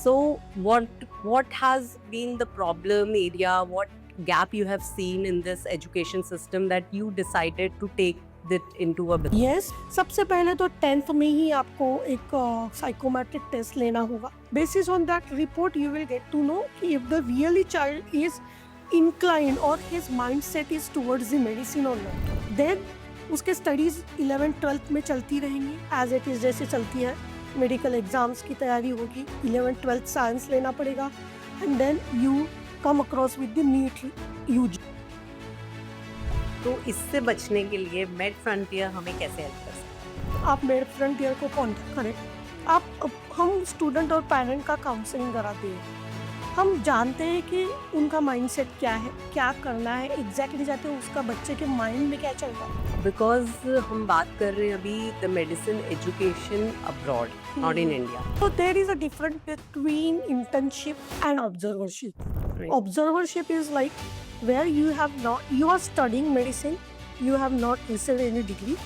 So what has been the problem area? What gap you have seen in this education system that you decided to take it into a business? Yes सबसे पहले तो 10th में ही आपको एक psychometric test लेना होगा. Basis on that report you will get to know कि if the really child is inclined और his mindset is towards the medicine or not. Then उसके स्टडीज 11th 12th में चलती रहेंगी एज इट इज जैसे चलती है. मेडिकल एग्जाम्स की तैयारी होगी, 11th 12th साइंस लेना पड़ेगा and then you come across with the NEET UG. तो इससे बचने के लिए मेड फ्रंटियर हमें कैसे हेल्प कर सकते हैं? आप मेड फ्रंटियर को कॉन्टेक्ट करें. हम स्टूडेंट और पेरेंट का काउंसलिंग कराते हैं. हम जानते हैं कि उनका माइंडसेट क्या है, क्या करना है, एग्जैक्टली चाहते हैं उसका बच्चे के माइंड में क्या चल रहा है. बिकॉज हम बात कर रहे हैं अभी the medicine education abroad, not in India. So there is a difference between internship and observership. Observership is like where you are studying medicine, you have not received any degree,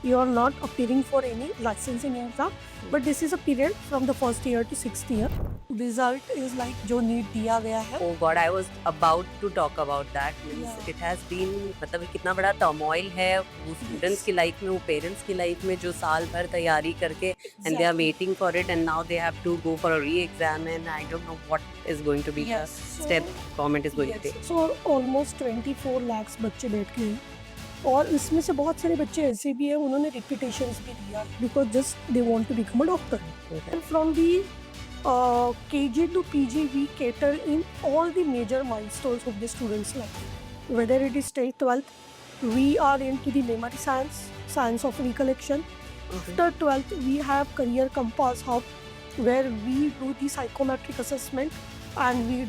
you are not appearing for any licensing exam, but this is a period from the first year to 6th year. Result is like जो NEET दिया गया है. Oh God, I was about to talk about that. Yeah. It has been मतलब कितना बड़ा turmoil है वो students की लाइफ में, वो पेरेंट्स की लाइफ में जो साल भर तैयारी करके and they are waiting for it and now they have to go for a re-exam and I don't know what is going to be the step government is going to take. So almost 24 lakhs बच्चे बैठ गए हैं और इसमें से बहुत सारे बच्चे ऐसे भी हैं उन्होंने रिपीटेशंस भी दिया because just they want to become a doctor. And from the KG to PG we cater in all the major milestones of the students' life. Whether it is 10th 12th, we are into the memory science, science of recollection. After 12th we have career compass hub where we do the psychometric assessment and we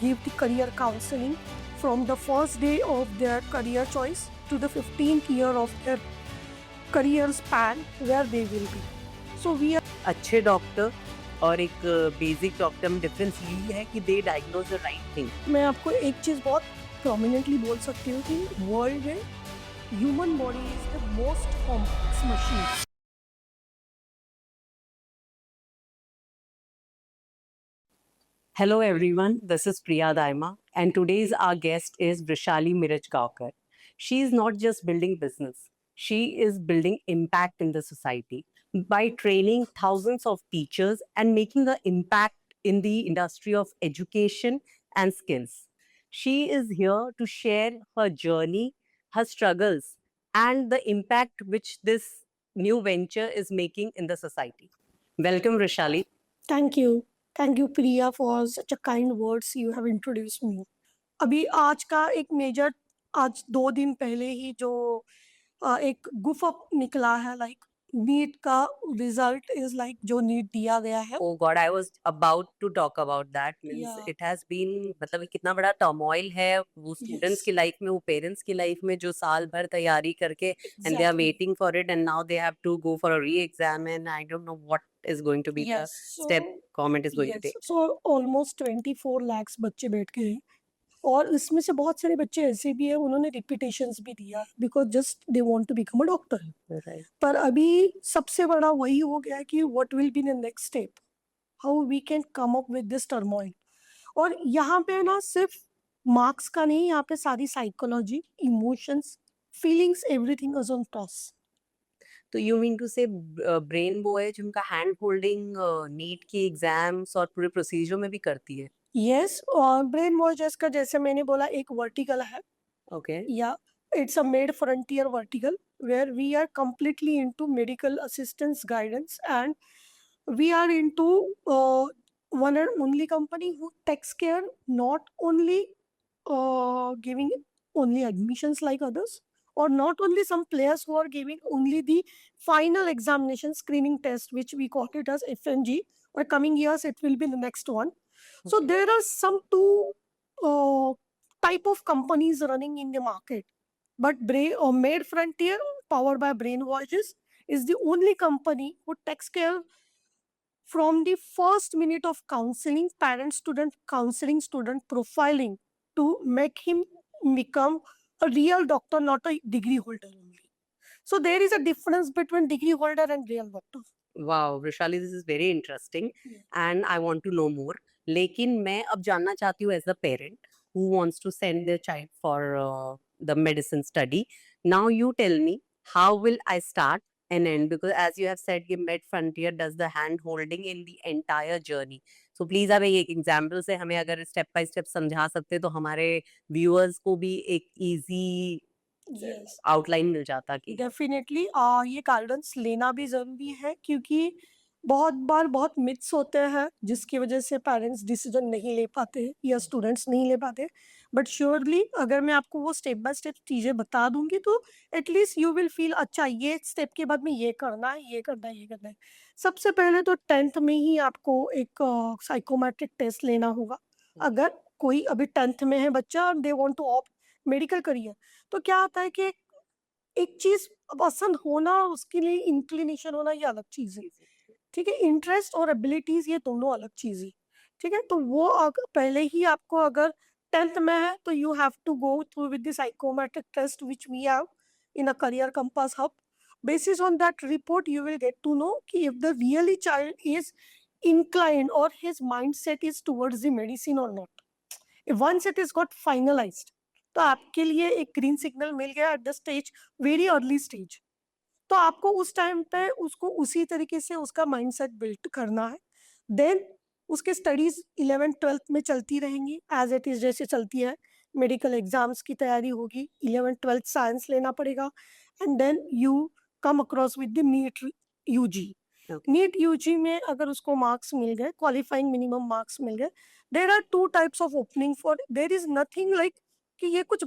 give the career counseling from the first day of their career choice to the 15th year of their career span where they will be. So we are अच्छे doctor और एक basic doctor में difference यही है कि दे diagnose the right thing. मैं आपको एक चीज़ बहुत प्रोमिनेंटली बोल सकती हूँ कि वर्ल्ड में human body is the most complex machine. Hello everyone, this is Priya Daima and today's our guest is Vrishali Mirajgaonkar. She is not just building business, she is building impact in the society by training thousands of teachers and making an impact in the industry of education and skills. She is here to share her journey, her struggles and the impact which this new venture is making in the society. Welcome Vrishali. Thank you Priya for such a kind words you have introduce me. अभी आज का एक major आज 2 दिन पहले ही जो एक गुफ up निकला है लाइक नीट का रिजल्ट इज लाइक जो नीट दिया गया है. Oh God, I was about to talk about that. Yeah. It has been मतलब कितना बड़ा टर्मोइल है वो स्टूडेंट्स की लाइफ में, वो पेरेंट्स की लाइफ में जो साल भर तैयारी करके and they are waiting for it and now they have to go for a re-exam and I don't know what is going to be the step government is going to take. So almost 24 lakhs बच्चे बैठ गए हैं और इसमें से बहुत सारे बच्चे ऐसे भी हैं उन्होंने रिपीटेशंस भी दिया because just they want to become a doctor. Right. पर अभी सबसे बड़ा वही हो गया है कि what will be the next step, how we can come up with this turmoil. और यहाँ पे ना सिर्फ मार्क्स का नहीं, यहाँ पे सारी psychology, emotions, feelings, everything is on toss. तो यू मीन टू से ब्रेन वो है जिनका हैंड होल्डिंग नीट की एग्जाम्स और पूरे प्रोसीजर में भी करती है. यस और ब्रेन वॉश का जैसे मैंने बोला एक वर्टिकल है. Okay. Yeah, it's a made frontier vertical where we are completely into medical assistance guidance and we are into one and only company who takes care not only giving only admissions like others or not only some players who are giving only the final examination screening test which we call it as FNG or coming years it will be the next one. So Okay. there are some two type of companies running in the market, but Made Frontier powered by Brainwashes is the only company who takes care from the first minute of counseling, parent student counseling, student profiling to make him become a real doctor, not a degree holder only. So there is a difference between degree holder and real doctor. Wow Vrishali, this is very interesting Yeah. And I want to know more. लेकिन मैं अब जानना चाहती हूँ as a parent who wants to send their child for the medicine study. Now you tell me, how will I start and end? Because as you have said, कि Med Frontier does the hand holding in the entire journey. So please आप एक example से हमें अगर step by step समझा सकते तो हमारे व्यूअर्स को भी एक इजी Yes. आउटलाइन मिल जाता कि डेफिनेटली ये गाइडेंस लेना भी ज़रूरी है, क्योंकि बहुत बार बहुत मिथ्स होते हैं जिसकी वजह से पेरेंट्स डिसीजन नहीं ले पाते या स्टूडेंट्स नहीं ले पाते। बट श्योरली अगर मैं आपको वो स्टेप बाय स्टेप चीज़ें बता दूंगी तो एटलीस्ट यू विल फील अच्छा, ये स्टेप के बाद में ये करना है, ये करना है, ये करना है। सबसे पहले तो 10th में ही आपको एक साइकोमेट्रिक टेस्ट लेना होगा। अगर कोई अभी 10th में है बच्चा और they want to opt medical career, तो क्या होता है कि एक चीज़ पसंद होना और उसके लिए इंक्लिनेशन होना ये अलग चीज़ है, ठीक है? इंटरेस्ट और एबिलिटीज़ ये दोनों अलग चीज़ है, ठीक है? तो वो पहले ही आपको अगर 10th में है तो you have to go through with the psychometric test which we have in a career compass hub. Basis on that report, you will get to know कि if the really child is inclined or his mindset is towards the medicine or not. Once it is got finalized, तो आपके लिए एक green signal मिल गया at the stage, very early stage. तो आपको उस time पे उसको उसी तरीके से उसका माइंडसेट बिल्ड करना है। देन उसके स्टडीज 11th-12th में चलती रहेंगी एज इट इज जैसे चलती है। मेडिकल एग्जाम्स की तैयारी होगी, 11th-12th साइंस लेना पड़ेगा, and then you come across with the NEET UG. Okay. NEET UG में अगर उसको मार्क्स मिल गए, क्वालिफाइंग मिनिमम मार्क्स मिल गए, there are two types of opening for, there is nothing like कि ये कुछ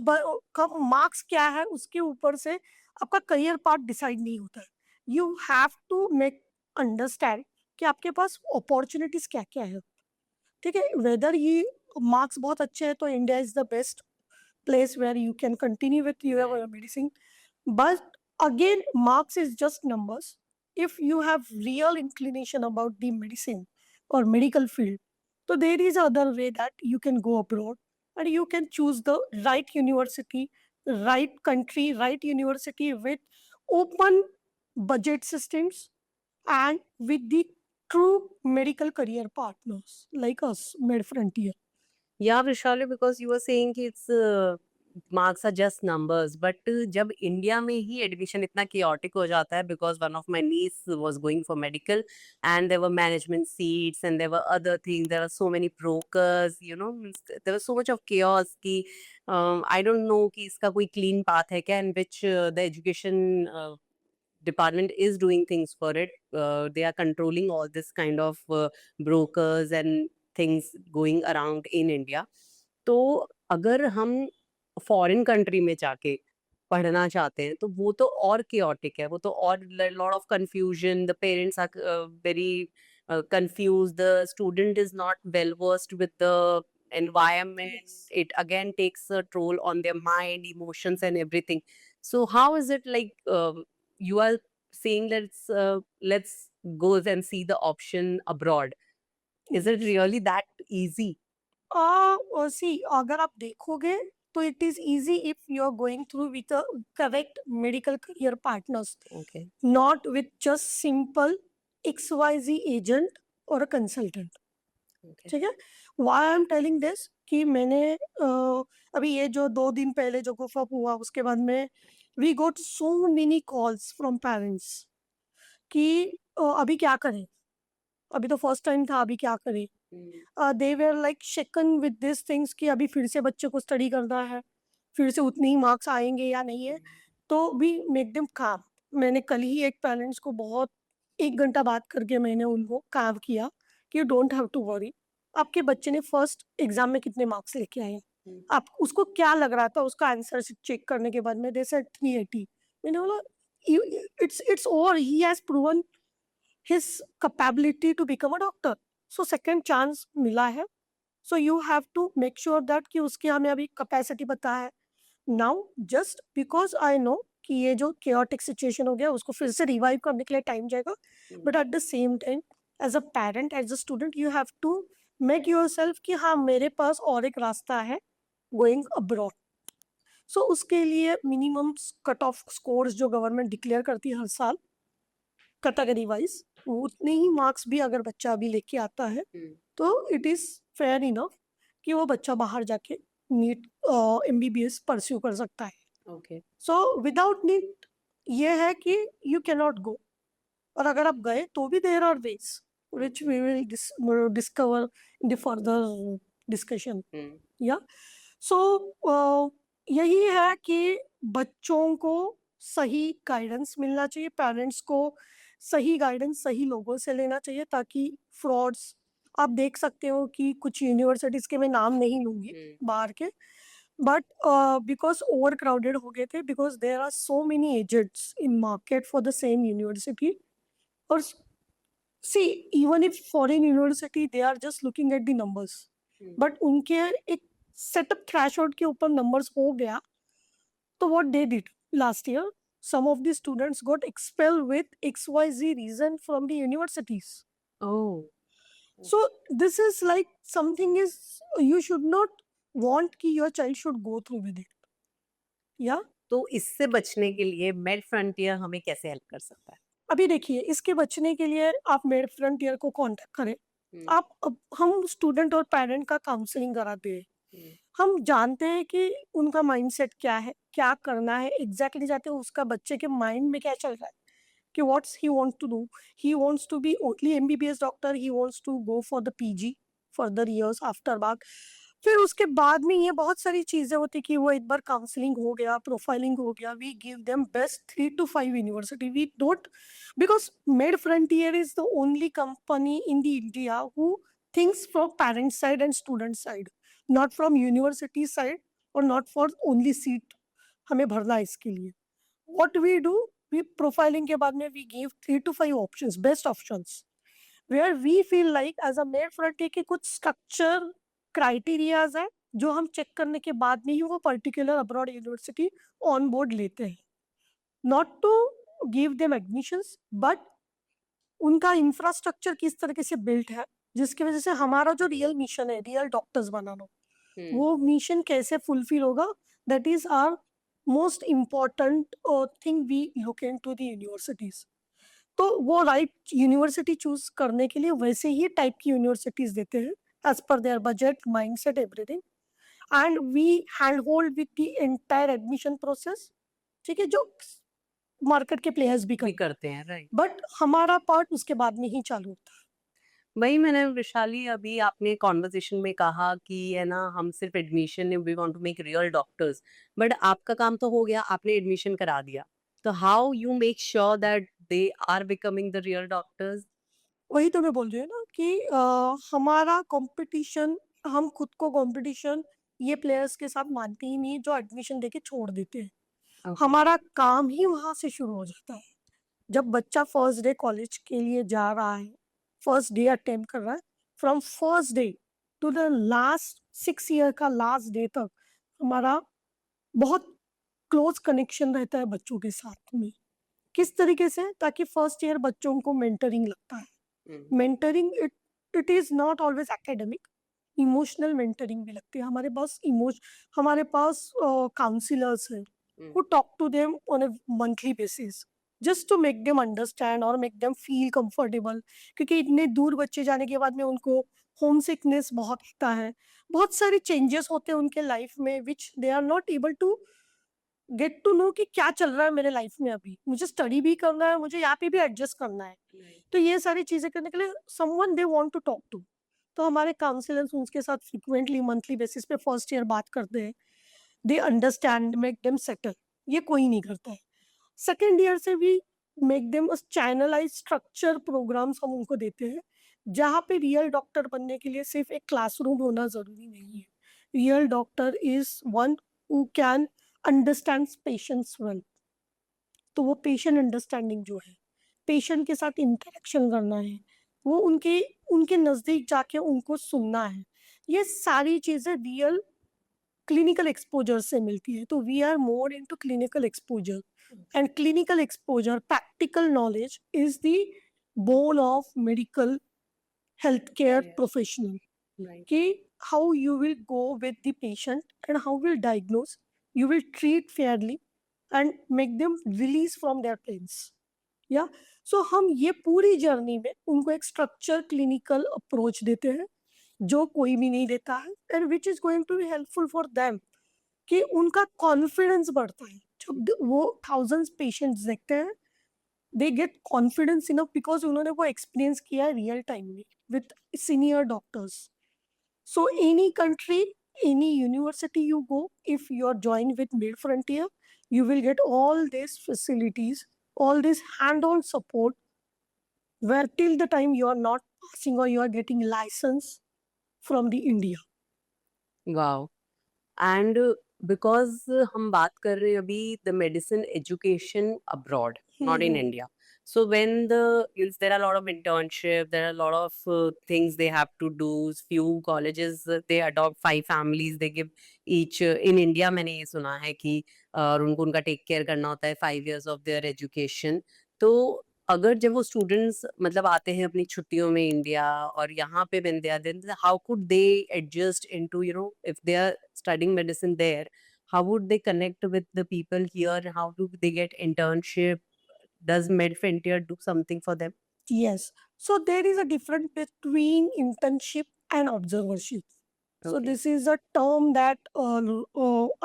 कम मार्क्स क्या है उसके ऊपर से आपका करियर पाथ डिसाइड नहीं होता है। You have to make understand कि आपके पास अपॉर्चुनिटीज क्या क्या है, ठीक है? वेदर ये मार्क्स बहुत अच्छे हैं तो India is the best place where you can continue with your medicine. But again, marks is just numbers. If you have real inclination about the medicine or medical field, so there is other way that you can go abroad and you can choose the right university, right country, right university with open budget systems and with the true medical career partners like us, Med Frontier. Yeah, Vishali, because you were saying कि it's marks are just numbers, but जब India में ही admission इतना chaotic हो जाता है, because one of my niece was going for medical and there were management seats and there were other things, there are so many brokers, you know, means there was so much of chaos कि I don't know कि इसका कोई clean path है क्या, in which the education department is doing things for it. They are controlling all this kind of brokers and things going around in India. तो अगर हम foreign country में जाके पढ़ना चाहते हैं तो वो तो और chaotic है, वो तो और lot of confusion, the parents are very confused, the student is not well versed with the environment. Yes. It again takes a toll on their mind, emotions and everything. So how is it like you are saying let's go and see the option abroad? Is it really that easy? सी अगर आप देखोगे तो it is easy if you are going through with a correct medical career partners, Okay. Not with just simple XYZ agent और a consultant, Okay. ठीक है? Why I am telling this कि मैंने अभी ये जो 2 दिन पहले जो गुफअप हुआ उसके बाद में we got so many calls from parents कि अभी क्या करें, अभी तो फर्स्ट टाइम था, अभी क्या करें? They were like shaken with this things कि अभी फिर से बच्चे को स्टडी करना है, फिर से उतने ही मार्क्स आएंगे या नहीं है। तो वी मेक देम काम। मैंने कल ही एक पेरेंट्स को बहुत 1 घंटा बात करके मैंने उनको काम किया कि डोंट हैव टू वरी, आपके बच्चे ने फर्स्ट एग्जाम में कितने मार्क्स लेके आए हैं, आप उसको क्या लग रहा था उसका आंसर चेक करने के बाद में दे सेड 380। मैंने बोला it's over, he has proven his capability to become a doctor, so second chance मिला है। so you have to make sure that कि उसकी हमें अभी capacity पता है। now just because I know कि ये जो chaotic situation हो गया उसको फिर से revive करने के लिए टाइम जाएगा, but at the same time as a parent, as a student, you have to make yourself कि हाँ मेरे पास और एक रास्ता है going abroad। so उसके लिए minimum cut off scores जो गवर्नमेंट डिक्लेयर करती है हर साल कैटेगरी वाइज, उतने ही मार्क्स भी अगर बच्चा अभी लेके आता है तो इट इज फेयर इनफ कि वो बच्चा बाहर जाके नीट MBBS परस्यू कर सकता है। ओके। सो विदाउट नीट ये है कि यू कैन नॉट गो, और अगर आप गए तो भी there are ways which we will discover in the further discussion। या सो यही है कि बच्चों को सही गाइडेंस मिलना चाहिए, पेरेंट्स को सही गाइडेंस सही लोगों से लेना चाहिए, ताकि फ्रॉड्स, आप देख सकते हो कि कुछ यूनिवर्सिटीज के मैं नाम नहीं लूंगी बाहर के, बट बिकॉज ओवर क्राउडेड हो गए थे, because there are so many agents in market for the same university. और see, even if foreign university they are just looking at the numbers, but उनके एक सेटअप थ्रेशोल्ड के ऊपर numbers हो गया, तो what they did last year, some of the students got expelled with XYZ reason from the universities। Oh. So this is like something is you should not want कि your child should go through with it। या तो इससे बचने के लिए made frontier हमें कैसे help कर सकता है? अभी देखिए, इसके बचने के लिए आप मेड फ्रंटियर को कांटेक्ट करें। हम स्टूडेंट और पेरेंट का काउंसलिंग कराते हैं। हम जानते हैं कि उनका माइंडसेट क्या है, क्या करना है, एग्जैक्टली जानते हैं उसका बच्चे के माइंड में क्या चल रहा है, कि what's he wants to do. He wants to be only MBBS doctor, he wants to go for the PG further years after बाग। फिर उसके बाद में ये बहुत सारी चीजें होती कि वो एक बार काउंसलिंग हो गया, प्रोफाइलिंग हो गया, we give them best 3 to 5 university. We don't, because Med Frontier is the only company in the India who thinks from parent side and student side, not from university side or not for only seat हमें भरना है इसके लिए। What we do, we profiling के बाद में we give 3 to 5 options, best options, where we feel like as a Med Frontier के कुछ structure criterias है जो हम चेक करने के बाद में ही वो particular abroad university on board लेते हैं। Not to give them admissions, but उनका इंफ्रास्ट्रक्चर किस तरीके से बिल्ट है, जिसकी वजह से हमारा जो रियल मिशन है, रियल डॉक्टर्स बनाना, वो मिशन कैसे फुलफिल होगा, that is our most important thing we look into the universities. तो वो राइट यूनिवर्सिटी चूज करने के लिए वैसे ही टाइप की यूनिवर्सिटीज देते हैं as per their budget, mindset, everything, and we hand hold with the entire admission process. ठीक है, जो मार्केट के प्लेयर्स भी भी करते हैं, राइट। बट हमारा पार्ट उसके बाद में ही चालू होता है। वही मैंने वैशाली अभी आपने कॉन्वर्सेशन में कहा कि है ना, हम सिर्फ admission, we want to make real doctors, but आपका काम तो हो गया, आपने एडमिशन करा दिया, तो how you make sure that they are becoming the real doctors? वही तो मैं बोल रही हूँ ना कि हमारा कंपटीशन, हम खुद को कंपटीशन ये प्लेयर्स के साथ मानते ही नहीं जो एडमिशन देके छोड़ देते हैं। हमारा काम ही वहां से शुरू हो जाता है। जब बच्चा फर्स्ट डे कॉलेज के लिए जा रहा है, फर्स्ट डे अटेम्प्ट कर रहा है, from first day to the last 6 year का लास्ट डे तक हमारा बहुत क्लोज कनेक्शन रहता है बच्चों के साथ में। किस तरीके से, ताकि फर्स्ट ईयर बच्चों को मेंटरिंग लगता है। Mentoring it is not always academic, emotional mentoring भी लगती है। हमारे पास काउंसिलर्स हैं who talk to them on a monthly basis just to make them understand or make them feel comfortable, क्योंकि इतने दूर बच्चे जाने के बाद में उनको होम सिकनेस बहुत होता है, बहुत सारे चेंजेस होते हैं उनके लाइफ में which they are not able to get to know कि क्या चल रहा है मेरे लाइफ में। अभी मुझे स्टडी भी करना है, मुझे यहाँ पे भी एडजस्ट करना है, तो ये सारी चीजें करने के लिए someone they want to talk to. तो हमारे काउंसिलर्स उनके साथ फ्रिक्वेंटली मंथली बेसिस पे फर्स्ट ईयर बात करते हैं, they understand, make them settle. ये कोई नहीं करता है। सेकेंड ईयर से भी make them channelise structure programmes हम उनको देते हैं, जहाँ पे रियल डॉक्टर बनने के लिए सिर्फ एक क्लासरूम होना जरूरी नहीं है। Real doctor is one who can understand patients well. तो वो पेशेंट अंडरस्टैंडिंग जो है, पेशेंट के साथ इंटरेक्शन करना है, वो उनके उनके नज़दीक जाके उनको सुनना है, ये सारी चीज़ें रियल क्लिनिकल एक्सपोजर से मिलती है। तो we are more into clinical exposure, and clinical exposure, practical knowledge is the bowl of medical health care professional, कि how you will go with the patient and how will diagnose, you will treat fairly and make them release from their pains। या सो हम ये पूरी journey में उनको एक structure clinical approach देते हैं जो कोई भी नहीं देता है, and which is going to be helpful for them कि उनका कॉन्फिडेंस बढ़ता है। जब वो थाउजेंड्स पेशेंट्स देखते हैं, they get confidence enough because उन्होंने वो एक्सपीरियंस किया है रियल टाइम में with senior doctors. So any country, any university you go, if you are joined with Mid Frontier, you will get all these facilities, all this hand-on support, where till the time you are not passing or you are getting license from the India. Wow! And because हम बात कर रहे हैं अभी the medicine education abroad, not in India. So when there are a lot of internship, there are a lot of things they have to do. Few colleges they adopt 5 families. They give each in India मैंने ये सुना है कि और उनको उनका take care करना होता है 5 years of their education. तो अगर जब वो स्टूडेंट्स मतलब आते हैं अपनी छुट्टियों में इंडिया और यहाँ पे when they are there, how could they adjust into, if they are studying medicine there, how would they connect with the people here? How do they get internship? Does MedFrontier do something for them? Yes. So there is a difference between internship and observership. So Okay. this is a term that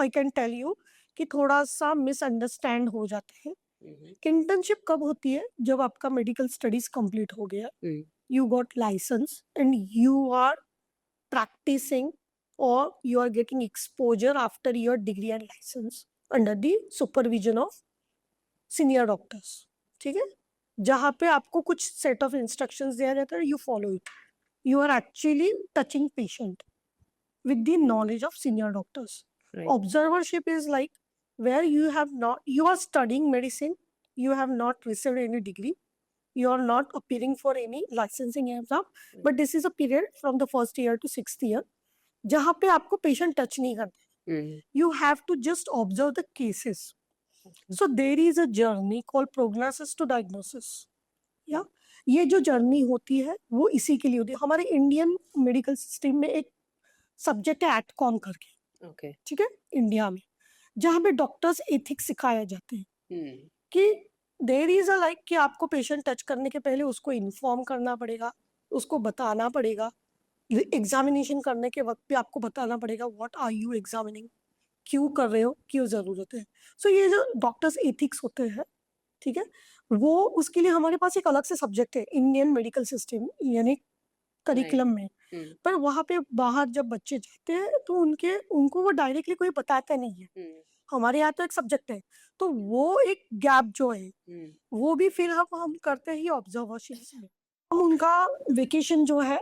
I can tell you कि थोड़ा सा misunderstand हो जाते हैं। Mhm. Internship कब होती है? जब आपका मेडिकल स्टडीज कंप्लीट हो गया, Mm. you got license and you are practicing or you are getting exposure after your degree and license under the supervision of senior doctors. ठीक है, जहाँ पे आपको कुछ सेट ऑफ इंस्ट्रक्शंस दिया जाता है, you follow it, you are actually touching patient with the knowledge of senior doctors. Right. Observership is like where you are studying medicine, you have not received any degree, you are not appearing for any licensing exam, but this is a period from the first year to 6th year जहाँ पे आपको patient touch नहीं करते, Mm. you have to just observe the cases. Okay. So there is a journey called prognosis to diagnosis. या ये जो journey होती है वो इसी के लिए होती है। हमारे इंडियन मेडिकल सिस्टम में एक सब्जेक्ट है एटकॉम करके, Okay. ठीक है, इंडिया में, जहाँ पे डॉक्टर्स एथिक्स सिखाए जाते हैं Mm. कि देयर इज अ लाइक कि आपको पेशेंट टच करने के पहले उसको इन्फॉर्म करना पड़ेगा, उसको बताना पड़ेगा, एग्जामिनेशन करने के वक्त भी आपको बताना पड़ेगा व्हाट आर यू एग्जामिनिंग, क्यों कर रहे हो, क्यों ज़रूरत है। सो ये जो डॉक्टर्स एथिक्स होते हैं, ठीक है, वो उसके लिए हमारे पास एक अलग से सब्जेक्ट है इंडियन मेडिकल सिस्टम यानी करिकुलम में। Mm. पर वहाँ पे बाहर जब बच्चे जाते हैं तो उनको वो डायरेक्टली कोई बताता नहीं है। Mm. हमारे यहाँ तो एक सब्जेक्ट है, तो वो एक गैप जो है Mm. वो भी फिर हम करते ही ऑब्जर्वेशन में। हम उनका वेकेशन जो है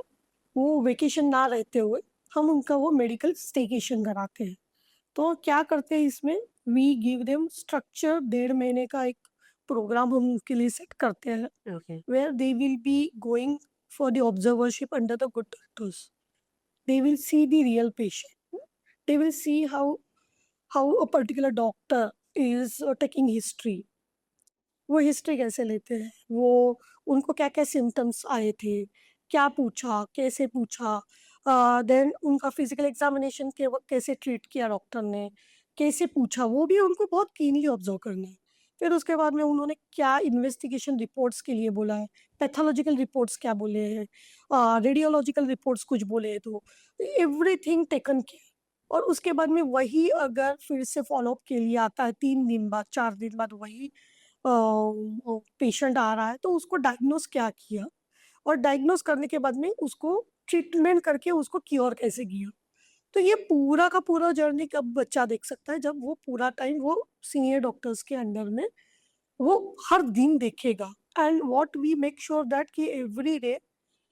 वो वेकेशन ना रहते हुए हम उनका वो मेडिकल स्टेकेशन कराते हैं। तो क्या करते हैं इसमें, वी गिव देम स्ट्रक्चर, 1.5 महीने का एक प्रोग्राम हम उनके लिए सेट करते हैं Okay. where they will be going for the observership under the good doctors. They will see the real patient. They will see how a particular doctor is taking history. वो history कैसे लेते हैं, वो उनको क्या क्या सिम्टम्स आए थे, क्या पूछा, कैसे पूछा, देन उनका फिजिकल एग्जामिनेशन के वक्त कैसे ट्रीट किया डॉक्टर ने, कैसे पूछा, वो भी उनको बहुत कीनली ऑब्जर्व करना है। फिर उसके बाद में उन्होंने क्या इन्वेस्टिगेशन रिपोर्ट्स के लिए बोला है, पैथोलॉजिकल रिपोर्ट्स क्या बोले हैं, रेडियोलॉजिकल रिपोर्ट्स कुछ बोले हैं, तो एवरीथिंग टेकन केयर। और उसके बाद में वही अगर फिर से फॉलोअप के लिए आता है 3 दिन बाद, 4 दिन बाद, वही पेशेंट आ रहा है, तो उसको डायग्नोस क्या किया और डायग्नोस करने के बाद में उसको ट्रीटमेंट करके उसको क्योर कैसे किया। तो ये पूरा का पूरा जर्नी कब बच्चा देख सकता है, जब वो पूरा टाइम वो सीनियर डॉक्टर्स के अंडर में वो हर दिन देखेगा। And what we make sure that कि every day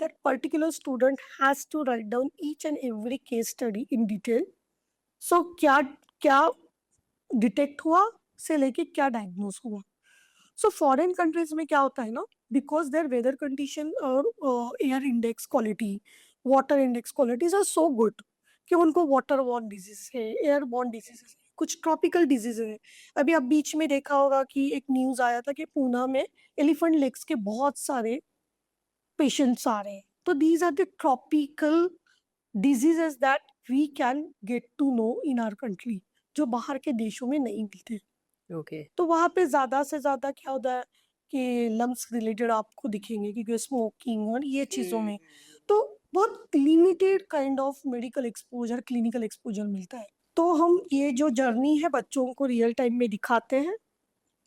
that particular student has to write down each and every case study in detail. So क्या क्या डिटेक्ट हुआ से लेके क्या डायग्नोस हुआ। सो फॉरेन कंट्रीज में क्या होता है ना, बिकॉज देयर वेदर कंडीशन और air index quality, water index qualities are so good कि उनको वाटर बॉर्न डिजीज है, एयर बॉर्न डिजीज है, कुछ ट्रॉपिकल डिजीज है। अभी आप बीच में देखा होगा कि एक न्यूज आया था कि पूना में एलिफेंट लेग्स के बहुत सारे पेशेंट्स आ रहे हैं। तो these are the tropical diseases that we can get to know in our country, जो बाहर के देशों में नहीं मिलते। Okay. तो वहाँ पे ज़्यादा से ज़्यादा क्या होता है, कि लम्स रिलेटेड आपको दिखेंगे क्योंकि स्मोकिंग और ये चीज़ों में हम्म, तो बहुत limited kind of medical exposure clinical exposure मिलता है। तो हम ये जो जर्नी है बच्चों को रियल टाइम में दिखाते हैं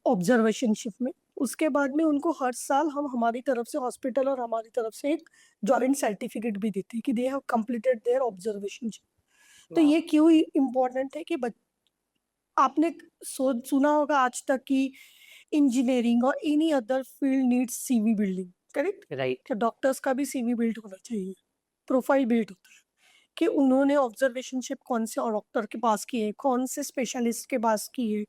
ऑब्जर्वेशनशिप में। उसके बाद में उनको हर साल हम हमारी तरफ से हॉस्पिटल और हमारी तरफ से एक जॉइंट सर्टिफिकेट भी देते हैं कि they have completed there observationship. तो वाह, ये क्यों इम्पोर्टेंट है कि आपने सुना होगा आज तक कि इंजीनियरिंग और any other field needs CV building, correct? Right, तो डॉक्टर्स का भी सीवी बिल्ड होना चाहिए, प्रोफाइल बिल्ड होता है कि उन्होंने ऑब्जर्वेशनशिप कौन से डॉक्टर के पास की है, कौन से स्पेशलिस्ट के पास की है।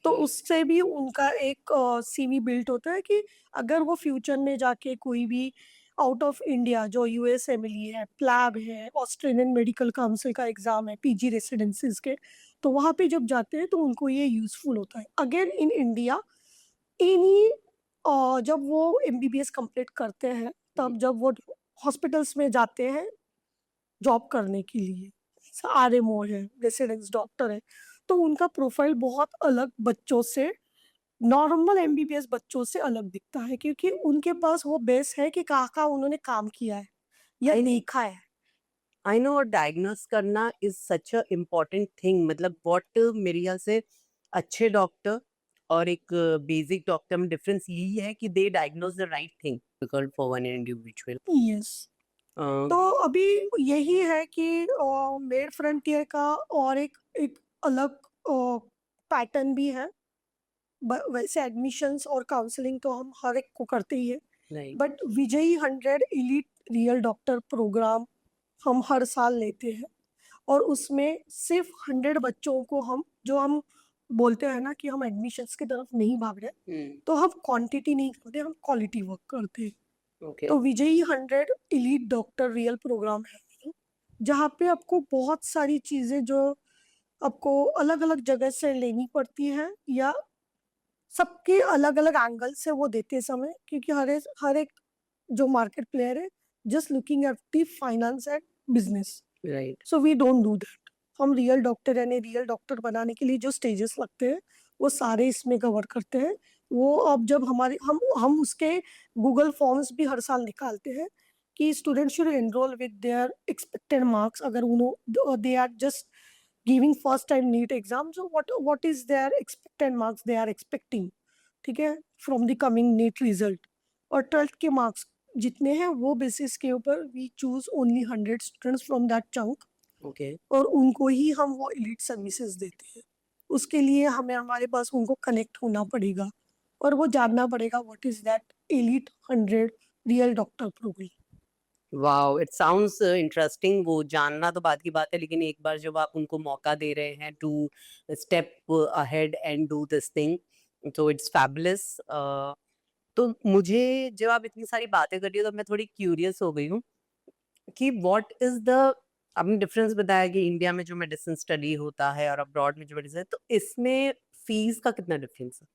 तो उससे भी उनका एक सीवी बिल्ड होता है कि अगर वो फ्यूचर में जाके कोई भी आउट ऑफ इंडिया जो यूएसएमएलई है, प्लैब है, ऑस्ट्रेलियन मेडिकल काउंसिल का एग्जाम है, पीजी रेसिडेंसीज के, तो वहाँ पे जब जाते हैं तो उनको ये यूजफुल होता है। अगेन इन इंडिया एनी जब वो एमबीबीएस कंप्लीट करते हैं तब जब वो हॉस्पिटल्स में जाते हैं जॉब करने के लिए, आरएमओ है, रेसिडेंस डॉक्टर है, तो उनका प्रोफाइल बहुत अलग बच्चों से, नॉर्मल एमबीबीएस बच्चों से अलग दिखता है क्योंकि उनके पास वो बेस है कि कहाँ कहाँ उन्होंने काम किया है या आई देखा है। आई नो, और डायग्नोस करना is such a important thing. मतलब व्हाट मेरे ख्याल से अच्छे डॉक्टर और एक बेसिक डॉक्टर में डिफरेंस यही है कि they diagnose the right thing difficult for one individual. Yes, तो अभी यही है कि मेड फ्रंटियर का और एक एक अलग पैटर्न भी है। वैसे एडमिशंस और काउंसलिंग तो हम हर एक को करते ही है, राइट, बट विजयी 100 एलिट रियल डॉक्टर प्रोग्राम हम हर साल लेते हैं और उसमें सिर्फ 100 बच्चों को हम जो हम बोलते हैं ना कि हम एडमिशंस की तरफ नहीं भाग रहे, तो हम क्वांटिटी नहीं करते, हम क्वालिटी वर्क करते हैं। ओके, तो विजयी 100 एलिट डॉक्टर रियल प्रोग्राम है जहाँ पे आपको बहुत सारी चीज़ें जो आपको अलग अलग जगह से लेनी पड़ती है या सबके अलग अलग एंगल से वो देते समय, क्योंकि हर एक जो मार्केट प्लेयर है just looking at the finance and business. Right, so we don't do that. हम रियल डॉक्टर यानी रियल डॉक्टर बनाने के लिए जो स्टेजेस लगते हैं वो सारे इसमें कवर करते हैं। वो अब जब हमारे हम उसके गूगल फॉर्म्स भी हर साल निकालते हैं कि student should enrol with their expected marks. अगर उन्होंने they are just giving first time NEET exam, so what is their expected marks they are expecting, ठीक है, from the coming NEET result. और 12th के मार्क्स जितने हैं वो basis के ऊपर we choose only 100 students from that chunk okay, और उनको ही हम वो एलिट सर्विसेज देते हैं। उसके लिए हमें हमारे पास उनको कनेक्ट होना पड़ेगा और वो जानना पड़ेगा what is that elite 100 real doctor programme. Wow, it sounds interesting. वो जानना तो बात की बात है, लेकिन एक बार जब आप उनको मौका दे रहे हैं to step ahead and do this thing, तो इट्स फैबुलस। तो मुझे जब आप इतनी सारी बातें कर रही हो तो मैं थोड़ी क्यूरियस हो गई हूँ कि व्हाट इज द, आपने डिफरेंस बताया कि इंडिया में जो मेडिसिन स्टडी होता है और अब्रॉड में जो मेडिसिन है, तो इसमें फीस का कितना डिफरेंस है?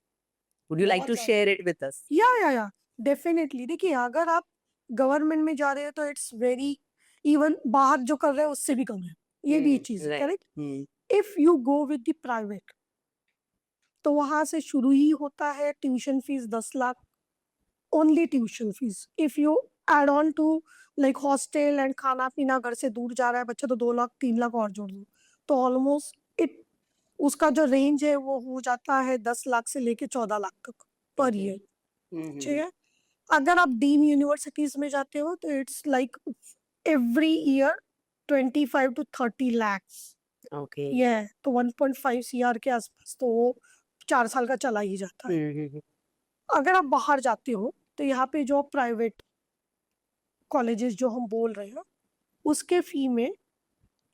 वुड यू लाइक बहुत टू ज्यादा, शेयर इट विद अस? या डेफिनेटली। देखिए अगर आप गवर्नमेंट में जा रहे हो तो इट्स वेरी, इवन बाहर जो कर रहे हैं उससे भी कम है, ये भी चीज है, right, correct. If you go with the private तो वहां से शुरू ही होता है tuition fees 10 lakh, only tuition fees. If you add on to like hostel and खाना पीना, घर से दूर जा रहा है बच्चा तो 2 लाख 3 लाख और जोड़ दो, तो ऑलमोस्ट इट उसका जो रेंज है वो हो जाता है 10 लाख से लेके 14 लाख तक पर ओके, ईयर, ठीक है। अगर आप डीम यूनिवर्सिटीज में जाते हो तो it's like every year 25 to 30 lakhs, okay, ये है तो 1.5 CR के आसपास, तो वो 4 साल का चला ही जाता है। अगर आप बाहर जाते हो तो यहाँ पे जो प्राइवेट कॉलेजेस जो हम बोल रहे हैं उसके फी में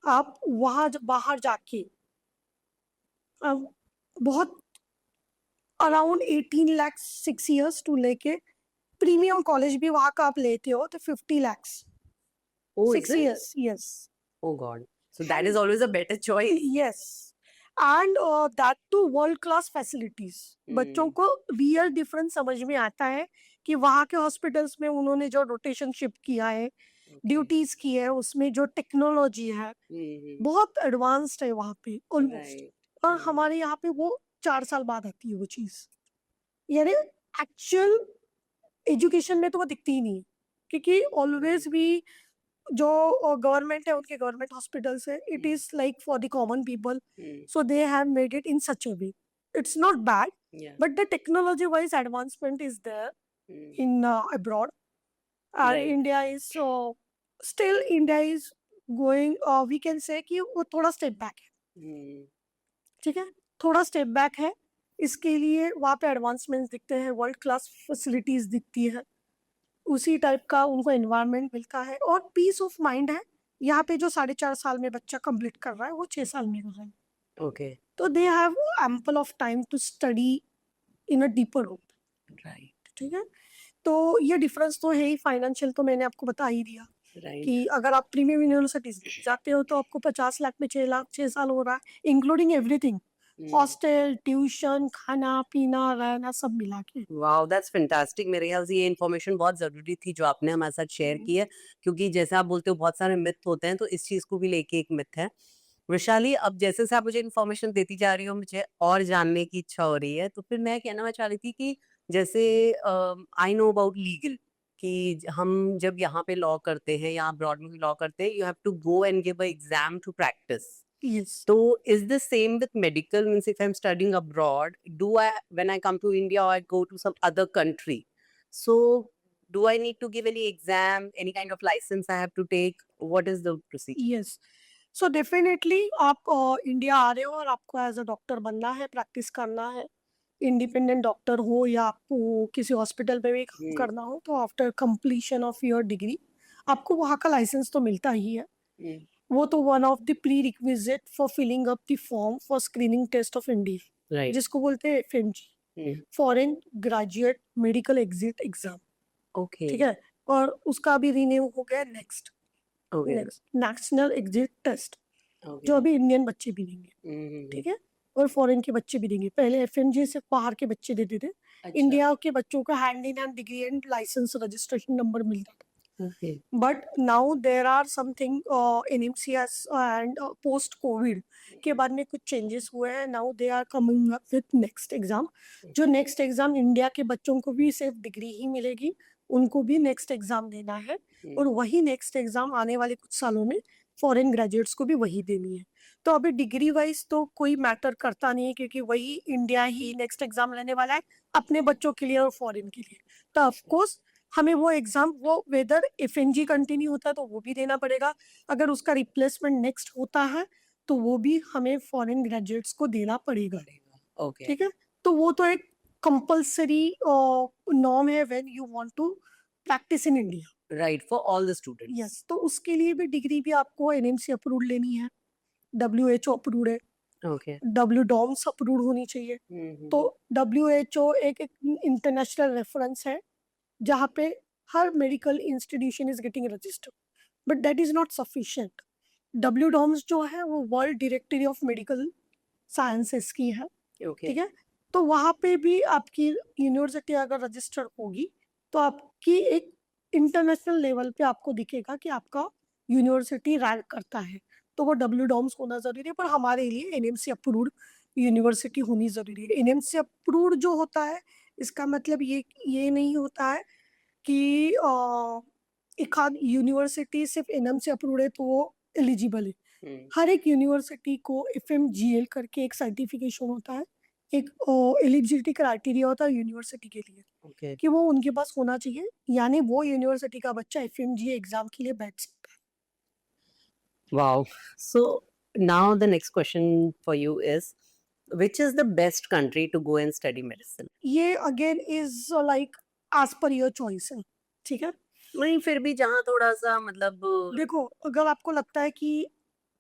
आप वहाँ बाहर जाके अब बहुत अराउंड 18 लाख 6 years टू लेके प्रीमियम कॉलेज भी वहाँ का आप लेते हो तो 50 lakhs Oh, is 6 it? years, yes. Oh God. So that is always a better choice. Yes, and that too world class facilities. बच्चों को रियल डिफरेंस समझ में आता है कि वहाँ के हॉस्पिटल्स में उन्होंने जो रोटेशन शिफ्ट किया है, ड्यूटीज की है, उसमें जो टेक्नोलॉजी है बहुत एडवांस्ड है वहाँ पे ऑलमोस्ट। और हमारे यहाँ पे वो 4 साल बाद आती है वो चीज, यानी एक्चुअल एजुकेशन में तो वो दिखती ही नहीं है, क्योंकि ऑलवेज भी जो गवर्नमेंट है, उनके गवर्नमेंट हॉस्पिटल्स है, it is like for the common people, so they have made it in such a way. It's not bad, Yeah. but the technology wise advancement is there in abroad. Right. India is still India is going, we can say कि वो थोड़ा step back है, ठीक है, थोड़ा step back है। इसके लिए वहाँ पे एडवांसमेंट्स दिखते हैं, वर्ल्ड क्लास फैसिलिटीज दिखती है, उसी टाइप का उनको एनवायरनमेंट मिलता है, और पीस ऑफ माइंड है। यहाँ पे जो 4.5 साल में बच्चा कंप्लीट कर रहा है, वो 6 साल में कर रहा है। Okay. तो they have ample of time to study in a deeper way, Right. ठीक है। तो ये डिफरेंस तो है ही। फाइनेंशियल तो मैंने आपको बता ही दिया Right. कि अगर आप प्रीमियम यूनिवर्सिटीज जाते हो तो आपको 50 लाख में 6 लाख 6 साल हो रहा है, इंक्लूडिंग एवरीथिंग, हॉस्टल, ट्यूशन, खाना पीना रहना सब मिला के। Wow, that's fantastic. मेरे ख्याल से ये इन्फॉर्मेशन बहुत ज़रूरी थी जो आपने हमारे साथ शेयर की है, क्योंकि जैसे आप बोलते हो बहुत सारे मिथ होते हैं, तो इस चीज़ को भी लेके एक मिथ है। वैशाली, अब जैसे से आप मुझे इन्फॉर्मेशन देती जा रही हो, मुझे और जानने की इच्छा हो रही है। तो फिर मैं कहना मैं चाह रही थी कि जैसे आई नो अबाउट लीगल, कि हम जब यहाँ पे लॉ करते हैं या अब्रॉड में भी लॉ करते हैं, you have to go and give a exam to practise. Yes. So is the same with medical? Means if I'm studying abroad, do I, when I come to India or I go to some other country, so do I need to give any exam, any kind of license I have to take? What is the procedure? Yes. So definitely आप India आ रहे हो और आपको as a doctor बनना है, practice करना है, independent doctor हो या आपको किसी हॉस्पिटल में भी काम करना हो, तो after completion of your degree आपको वहाँ का लाइसेंस तो मिलता ही है। वो तो one of the prerequisite for filling up the form for screening test of India, Right. जिसको बोलते हैं FMG, foreign graduate medical exit exam, Okay. ठीक है। और उसका भी रीनेम हो गया next, Okay. National exit test, Okay. जो अभी इंडियन बच्चे भी देंगे, ठीक है, और फॉरेन के बच्चे भी देंगे। पहले FMG से बाहर के बच्चे देते थे, इंडिया के बच्चों का hand in hand degree and licence registration number मिलता था। Okay. But now there are something NMCS and post covid के बाद में कुछ चेंजेस हुए हैं। Now they are coming up with next exam, जो नेक्स्ट एग्जाम इंडिया के बच्चों को भी सिर्फ डिग्री ही मिलेगी, उनको भी नेक्स्ट एग्जाम देना है, और वही नेक्स्ट एग्जाम आने वाले कुछ सालों में फॉरेन ग्रेजुएट्स को भी वही देनी है। तो अभी डिग्री वाइज तो कोई मैटर करता नहीं है, क्योंकि वही इंडिया ही नेक्स्ट एग्जाम लेने वाला है अपने बच्चों के लिए और फॉरेन के लिए। तो ऑफकोर्स हमें वो एग्जाम, वो वेदर FNG कंटिन्यू होता है तो वो भी देना पड़ेगा, अगर उसका रिप्लेसमेंट नेक्स्ट होता है तो वो भी हमें फॉरेन ग्रेजुएट्स को देना पड़ेगा, Okay. ठीक है। तो वो तो एक कंपल्सरी नॉर्म है when you want to practise in India. Right, for all the students. Yes, तो उसके लिए भी डिग्री भी आपको NMC अप्रूव्ड लेनी है, WHO अप्रूव्ड है, Okay. WDOMS अप्रूव्ड होनी चाहिए। तो WHO एक इंटरनेशनल रेफरेंस है जहाँ पे हर medical institution is getting registered, but that is not sufficient. WDOMS जो है वो world directory of medical sciences की है, Okay. ठीक है। तो वहाँ पे भी आपकी यूनिवर्सिटी अगर रजिस्टर होगी तो आपकी एक इंटरनेशनल लेवल पे आपको दिखेगा कि आपका यूनिवर्सिटी रैंक करता है, तो वो WDOMS होना जरूरी है। पर हमारे लिए NMC अप्रूव्ड यूनिवर्सिटी होनी जरूरी है। NMC अप्रूव्ड जो होता है, इसका मतलब ये नहीं होता है कि एक आध यूनिवर्सिटी सिर्फ NMC अप्रूव्ड है तो वो एलिजिबल है। हर एक यूनिवर्सिटी को FMGL करके एक सर्टिफिकेशन होता है, एक एलिजिबिलिटी क्राइटेरिया होता है यूनिवर्सिटी के लिए, Okay. कि वो उनके पास होना चाहिए, यानी वो यूनिवर्सिटी का बच्चा FMGA एग्जाम के लिए बैठ सकता है। Wow. So now the next question for you is, which is the best country to go and study medicine? ये again is like as per your choice है, ठीक है। नहीं, फिर भी जहाँ थोड़ा सा मतलब देखो, अगर आपको लगता है कि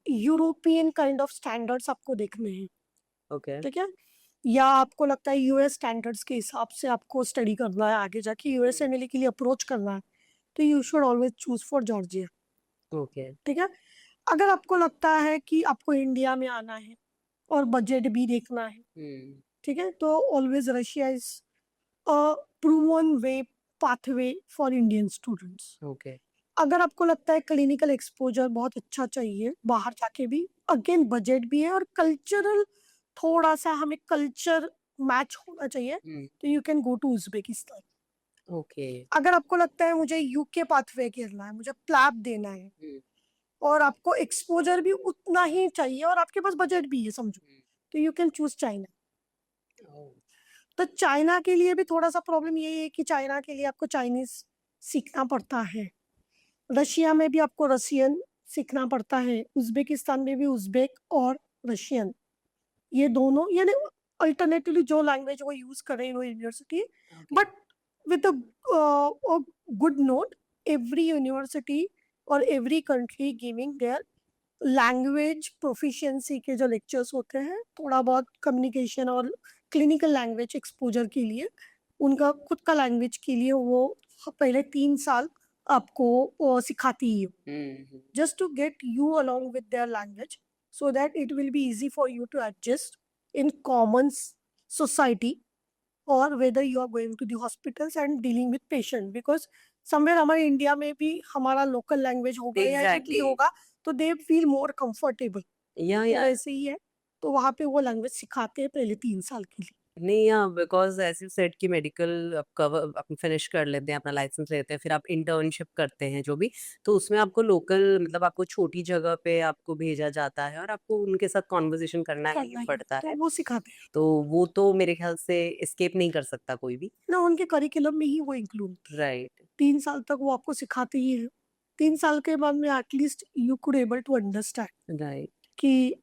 यूरोपियन काइंड ऑफ स्टैंडर्ड्स आपको देखने हैं, Okay. ठीक है, या आपको लगता है US स्टैंडर्ड्स के हिसाब से आपको स्टडी करना है, आगे जाके USMLE के लिए अप्रोच करना है, तो you should always choose for Georgia, Okay. ठीक है। अगर आपको लगता है कि आपको इंडिया में आना है और बजट भी देखना है, ठीक है, तो always Russia is a proven way pathway for Indian students. Okay. अगर आपको लगता है क्लिनिकल एक्सपोजर बहुत अच्छा चाहिए बाहर जाके भी, अगेन बजट भी है और कल्चरल, थोड़ा सा हमें कल्चर मैच होना चाहिए Hmm. तो you can go to Uzbekistan. Okay. अगर आपको लगता है मुझे यूके पाथवे करना है, मुझे प्लैब देना है Hmm. और आपको एक्सपोजर भी उतना ही चाहिए और आपके पास बजट भी है समझो, Hmm. तो you can choose China. Oh. तो चाइना के लिए भी थोड़ा सा प्रॉब्लम ये है कि चाइना के लिए आपको चाइनीज सीखना पड़ता है. रशिया में भी आपको रशियन सीखना पड़ता है. उज्बेकिस्तान में भी उज्बेक और रशियन, ये दोनों यानी अल्टरनेटिवली जो लैंग्वेज वो यूज कर रहे हैं वो university. Okay. But with a good note, every university और every country giving their language proficiency के जो लेक्चर्स होते हैं, थोड़ा बहुत कम्युनिकेशन और क्लिनिकल लैंग्वेज एक्सपोजर के लिए, उनका खुद का लैंग्वेज के लिए वो पहले 3 साल आपको सिखाती है, Hmm. just to get you along with their language, so that it will be easy for you to adjust in common society, or whether you are going to the hospitals and dealing with patient, because somewhere हमारे India में भी हमारा local language होगा या Hindi Exactly. होगा तो they feel more comfortable. Yeah, तो yeah. वैसे ही है, तो वहाँ पे वो लैंग्वेज सिखाते हैं पहले 3 साल के लिए. नहीं, हाँ, बिकॉज ऐसे सेट की मेडिकल आप कवर आप फिनिश कर लेते हैं, अपना लाइसेंस लेते हैं, फिर आप इंटर्नशिप करते हैं जो भी, तो उसमें आपको लोकल मतलब आपको छोटी जगह पे आपको भेजा जाता है और आपको उनके साथ कॉन्वर्सेशन करना ही करना ही पड़ता तो है. वो सिखाते हैं तो वो तो मेरे ख्याल से एस्केप नहीं कर सकता कोई भी. ना, उनके करिकुलम में ही वो इंक्लूड. राइट. 3 साल तक वो आपको सिखाते ही है. 3 साल के बाद में at least you could able to understand right. कि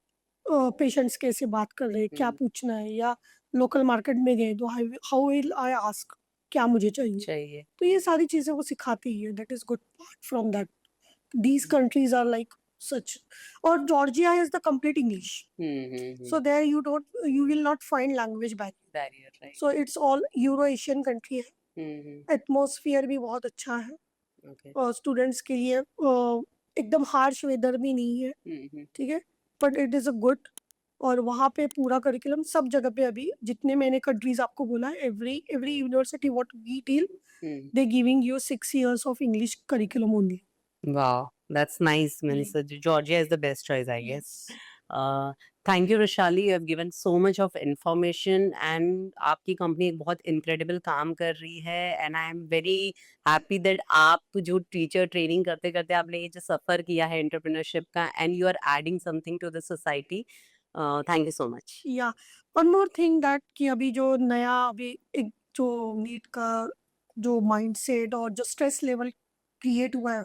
पेशेंट्स कैसे बात कर रहे हैं, क्या पूछना है, या लोकल मार्केट में गए तो हाउ विल आई आस्क, क्या मुझे चाहिए. चाहिए. तो ये सारी चीजें वो सिखाती ही है. That is good part from that. These countries are like such. और Georgia is the complete English, so there you will not find language barrier. Barrier. Right. so it's all Euro Asian country है. Atmosphere भी बहुत अच्छा है okay. और students के लिए एकदम हार्श वेदर भी नहीं है, ठीक है, but it is a good. और वहाँ पे पूरा करिकुलम सब जगह पे, अभी जितने मैंने कंट्रीज आपको बोला है, every university what we deal, they giving you 6 years of English curriculum only. Wow, that's nice. Means Georgia is the best choice, I guess. Thank you, Rishali. You have given so much of information, and आपकी company एक बहुत incredible काम कर रही है, and I am very happy that आप जो teacher training करते करते आपने ये जो सफर किया है एंटरप्रेन्योरशिप का, and you are adding something to the society. Thank you so much. या वन मोर थिंग दैट कि अभी जो नया अभी एक जो नीट का जो माइंडसेट और जो स्ट्रेस लेवल क्रिएट हुआ है,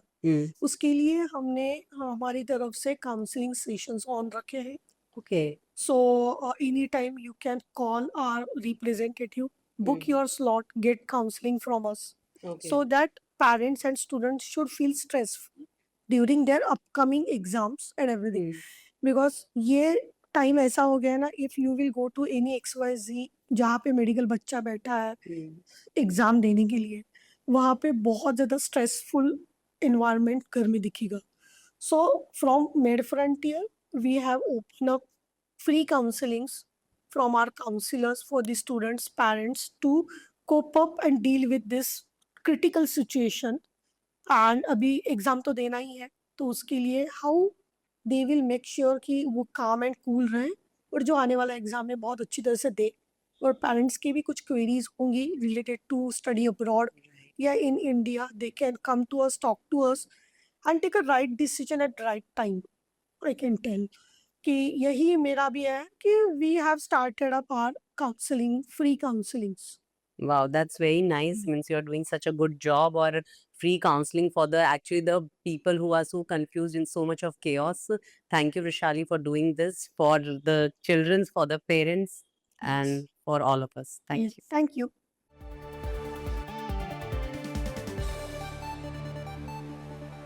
उसके लिए हमने हमारी तरफ से काउंसलिंग सेशंस ऑन रखे हैं. Okay. So anytime you can call our representative, book your slot, get counseling from us, Okay. so that parents and students should feel stressful during their upcoming exams and everything. Because ये time ऐसा हो गया है ना, if you will go to any XYZ जहाँ पे medical बच्चा बैठा है एग्जाम देने के लिए, वहाँ पे बहुत ज़्यादा स्ट्रेसफुल इन्वायरमेंट घर में दिखेगा. So from Med Frontier, we have opened up free counselings from our counselors for the students' parents to cope up and deal with this critical situation. And अभी एग्जाम तो देना ही है, तो उसके लिए how they will make sure कि वो काम एंड कूल रहें और जो आने वाला एग्जाम है बहुत अच्छी तरह से दे. और पेरेंट्स की भी कुछ क्वेरीज होंगी रिलेटेड टू स्टडी अब्रॉड या in India, they can come to us, talk to us and take a right decision at right time. I can tell कि यही मेरा भी है कि we have started up our counseling, free counselings. Wow, that's very nice. Means you're doing such a good job, or free counseling for the people who are so confused in so much of chaos. Thank you, Rishali, for doing this for the children, for the parents, and for all of us. Thank you. Thank you.